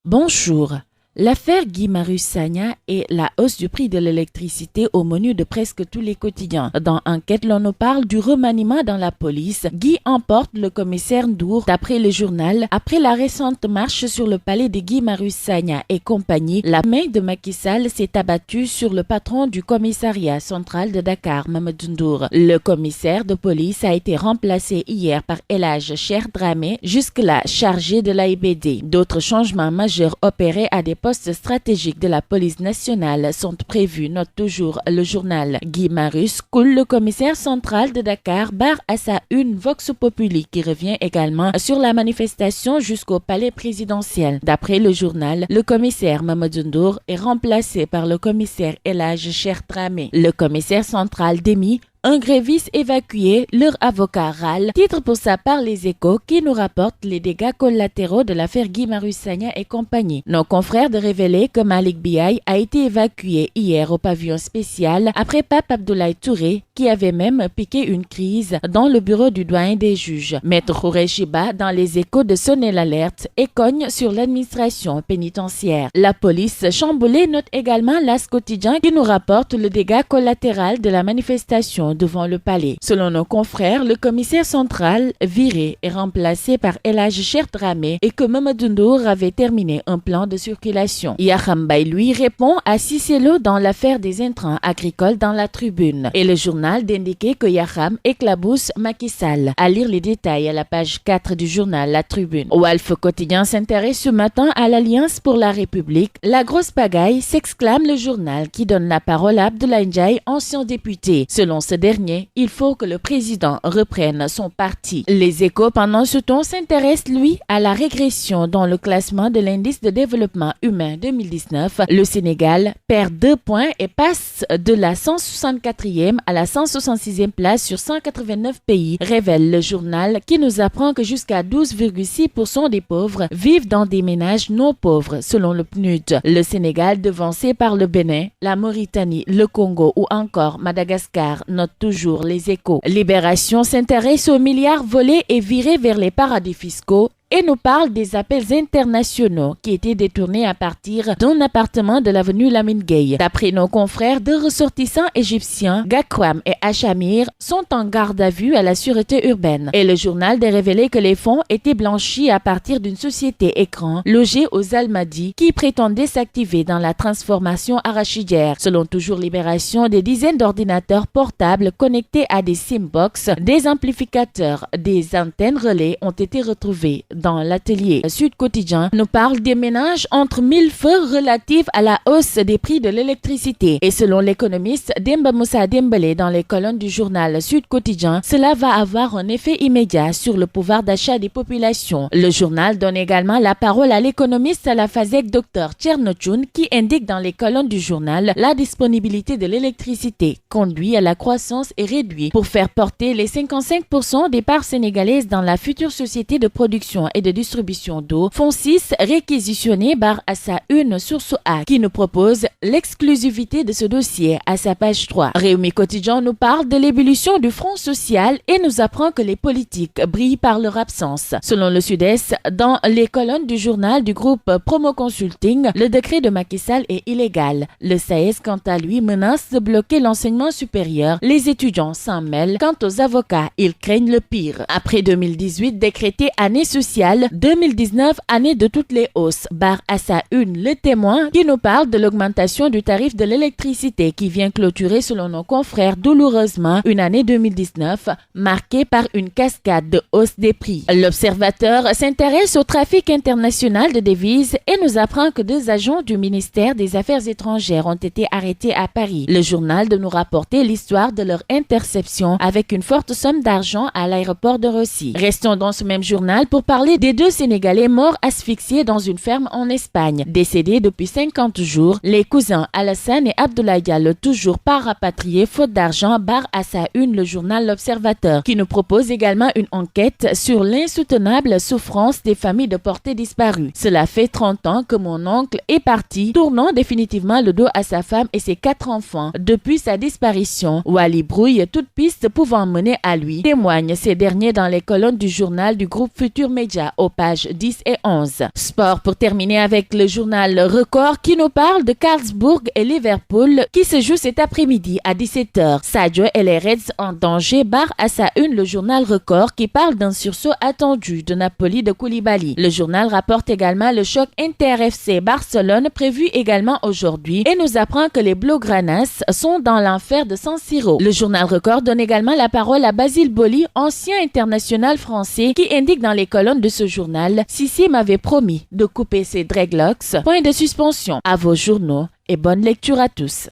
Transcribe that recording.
Bonjour. L'affaire Guy Marius Sagna et la hausse du prix de l'électricité au menu de presque tous les quotidiens. Dans Enquête, l'on nous parle du remaniement dans la police. Guy emporte le commissaire Ndour. D'après le journal, après la récente marche sur le palais de Guy Marius Sagna et compagnie, la main de Macky Sall s'est abattue sur le patron du commissariat central de Dakar, Mamadou Ndour. Le commissaire de police a été remplacé hier par El Hadj Cheikh Dramé, jusque-là chargé de l'AIBD. D'autres changements majeurs opérés à des postes stratégiques de la police nationale sont prévus, note toujours le journal. Guy Marius coule le commissaire central de Dakar, barre à sa une Vox Populi qui revient également sur la manifestation jusqu'au palais présidentiel. D'après le journal, le commissaire Mamadou Ndour est remplacé par le commissaire El Hadj Cheikh Dramé. Le commissaire central démis, un gréviste évacué, leur avocat râle. Titre pour sa part Les Échos qui nous rapporte les dégâts collatéraux de l'affaire Guy Marius Sagna et compagnie. Nos confrères de révéler que Malick Biaye a été évacué hier au pavillon spécial après Pape Abdoulaye Touré qui avait même piqué une crise dans le bureau du doyen des juges. Maître Khoureyshiba dans Les Échos de sonner l'alerte et cogne sur l'administration pénitentiaire. La police chamboulée, note également l'As quotidien qui nous rapporte le dégât collatéral de la manifestation devant le palais. Selon nos confrères, le commissaire central viré est remplacé par El Hadj Cheikh Dramé et que Mamadou Ndour avait terminé un plan de circulation. Yakham Mbaye lui répond à Cissé Lo dans l'affaire des intrants agricoles dans la Tribune et le journal d'indiquer que Yakham éclabousse Macky Sall. À lire les détails à la page 4 du journal La Tribune. Walf Quotidien s'intéresse ce matin à l'Alliance pour la République. La grosse pagaille, s'exclame le journal qui donne la parole à Abdoulaye Ndiaye, ancien député. Selon ce dernier, il faut que le président reprenne son parti. Les Échos, pendant ce temps, s'intéressent, lui, à la régression dans le classement de l'indice de développement humain 2019. Le Sénégal perd 2 points et passe de la 164e à la 166e place sur 189 pays, révèle le journal qui nous apprend que jusqu'à 12,6% des pauvres vivent dans des ménages non pauvres, selon le PNUD. Le Sénégal, devancé par le Bénin, la Mauritanie, le Congo ou encore Madagascar, note toujours Les Échos. Libération s'intéresse aux milliards volés et virés vers les paradis fiscaux et nous parle des appels internationaux qui étaient détournés à partir d'un appartement de l'avenue Lamine Gueye. D'après nos confrères, 2 ressortissants égyptiens, Gakram et Achamir, sont en garde à vue à la sûreté urbaine. Et le journal a révélé que les fonds étaient blanchis à partir d'une société écran logée aux Almadies qui prétendait s'activer dans la transformation arachidière. Selon toujours Libération, des dizaines d'ordinateurs portables connectés à des SIM-box, des amplificateurs, des antennes relais ont été retrouvés dans l'atelier. Sud Quotidien nous parle des ménages entre mille feux relatifs à la hausse des prix de l'électricité. Et selon l'économiste Demba Moussa Dembélé dans les colonnes du journal Sud Quotidien, cela va avoir un effet immédiat sur le pouvoir d'achat des populations. Le journal donne également la parole à l'économiste à la FASEG Dr Tchernochoun qui indique dans les colonnes du journal la disponibilité de l'électricité conduit à la croissance et réduit pour faire porter les 55% des parts sénégalaises dans la future société de production et de distribution d'eau, FONSIS réquisitionné barre à sa une source A qui nous propose l'exclusivité de ce dossier à sa page 3. Réumi Quotidien nous parle de l'évolution du Front social et nous apprend que les politiques brillent par leur absence. Selon le Sud-Est, dans les colonnes du journal du groupe Promo Consulting, le décret de Macky Sall est illégal. Le SAES, quant à lui, menace de bloquer l'enseignement supérieur. Les étudiants s'en mêlent. Quant aux avocats, ils craignent le pire. Après 2018, décrété année sociale, 2019, année de toutes les hausses. Barre à sa une Le Témoin qui nous parle de l'augmentation du tarif de l'électricité qui vient clôturer, selon nos confrères, douloureusement une année 2019 marquée par une cascade de hausse des prix. L'Observateur s'intéresse au trafic international de devises et nous apprend que 2 agents du ministère des Affaires étrangères ont été arrêtés à Paris. Le journal de nous rapporter l'histoire de leur interception avec une forte somme d'argent à l'aéroport de Roissy. Restons dans ce même journal pour parler des 2 Sénégalais morts asphyxiés dans une ferme en Espagne. Décédés depuis 50 jours, les cousins Alassane et Abdoulaye Diallo toujours pas rapatriés faute d'argent, barre à sa une le journal L'Observateur qui nous propose également une enquête sur l'insoutenable souffrance des familles de portés disparus. Cela fait 30 ans que mon oncle est parti, tournant définitivement le dos à sa femme et ses 4 enfants depuis sa disparition. Wali brouille toute piste pouvant mener à lui, témoignent ces derniers dans les colonnes du journal du groupe Futur Média. médias aux pages 10 et 11. Sport pour terminer avec le journal Record qui nous parle de Karlsbourg et Liverpool qui se jouent cet après-midi à 17h. Sadio et les Reds en danger barre à sa une le journal Record qui parle d'un sursaut attendu de Napoli de Koulibaly. Le journal rapporte également le choc Inter-FC Barcelone prévu également aujourd'hui et nous apprend que les Blaugranas sont dans l'enfer de San Siro. Le journal Record donne également la parole à Basile Boli, ancien international français, qui indique dans les colonnes de ce journal: Sissi m'avait promis de couper ses dreadlocks. Point de suspension. À vos journaux et bonne lecture à tous.